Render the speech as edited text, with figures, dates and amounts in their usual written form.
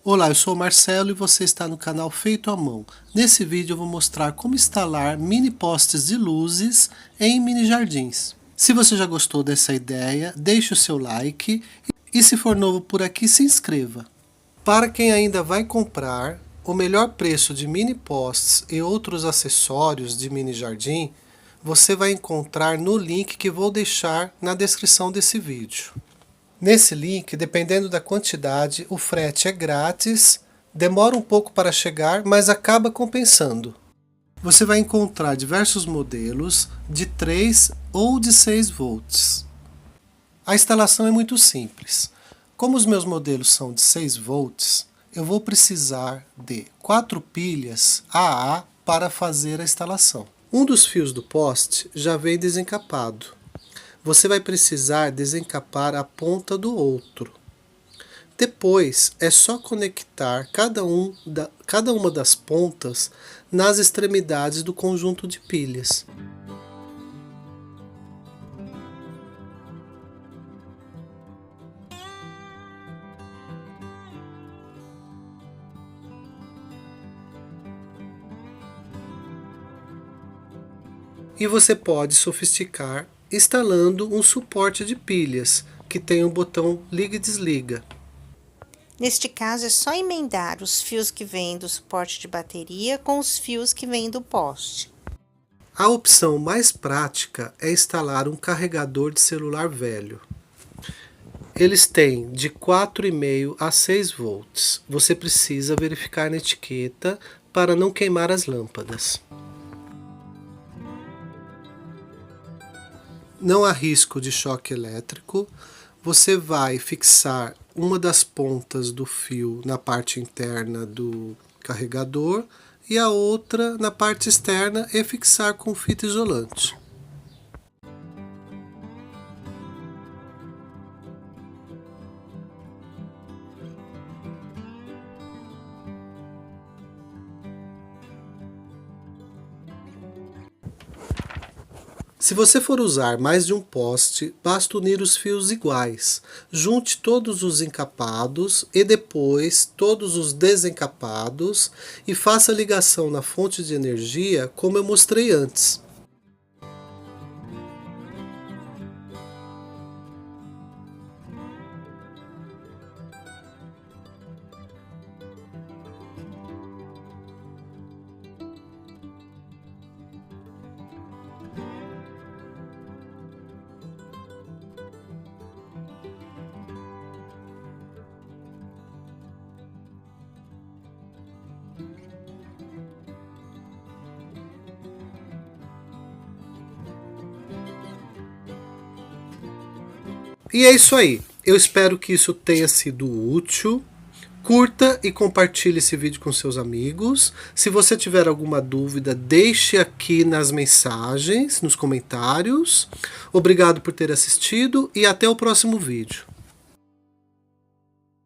Olá, eu sou o Marcelo e você está no canal Feito à Mão. Nesse vídeo eu vou mostrar como instalar mini postes de luzes em mini jardins. Se você já gostou dessa ideia, deixe o seu like e se for novo por aqui, se inscreva. Para quem ainda vai comprar, o melhor preço de mini postes e outros acessórios de mini jardim, você vai encontrar no link que vou deixar na descrição desse vídeo. Nesse link, dependendo da quantidade, o frete é grátis, demora um pouco para chegar, mas acaba compensando. Você vai encontrar diversos modelos de 3 ou de 6 volts. A instalação é muito simples. Como os meus modelos são de 6 volts, eu vou precisar de 4 pilhas AA para fazer a instalação. Um dos fios do poste já vem desencapado. Você vai precisar desencapar a ponta do outro. Depois é só conectar cada uma das pontas nas extremidades do conjunto de pilhas. E você pode sofisticar instalando um suporte de pilhas, que tem um botão liga e desliga. Neste caso, é só emendar os fios que vêm do suporte de bateria com os fios que vêm do poste. A opção mais prática é instalar um carregador de celular velho. Eles têm de 4,5 a 6 volts. Você precisa verificar na etiqueta para não queimar as lâmpadas. Não há risco de choque elétrico. Você vai fixar uma das pontas do fio na parte interna do carregador e a outra na parte externa e fixar com fita isolante. Se você for usar mais de um poste, basta unir os fios iguais. Junte todos os encapados e depois todos os desencapados e faça a ligação na fonte de energia como eu mostrei antes. E é isso aí. Eu espero que isso tenha sido útil. Curta e compartilhe esse vídeo com seus amigos. Se você tiver alguma dúvida, deixe aqui nas mensagens, nos comentários. Obrigado por ter assistido e até o próximo vídeo.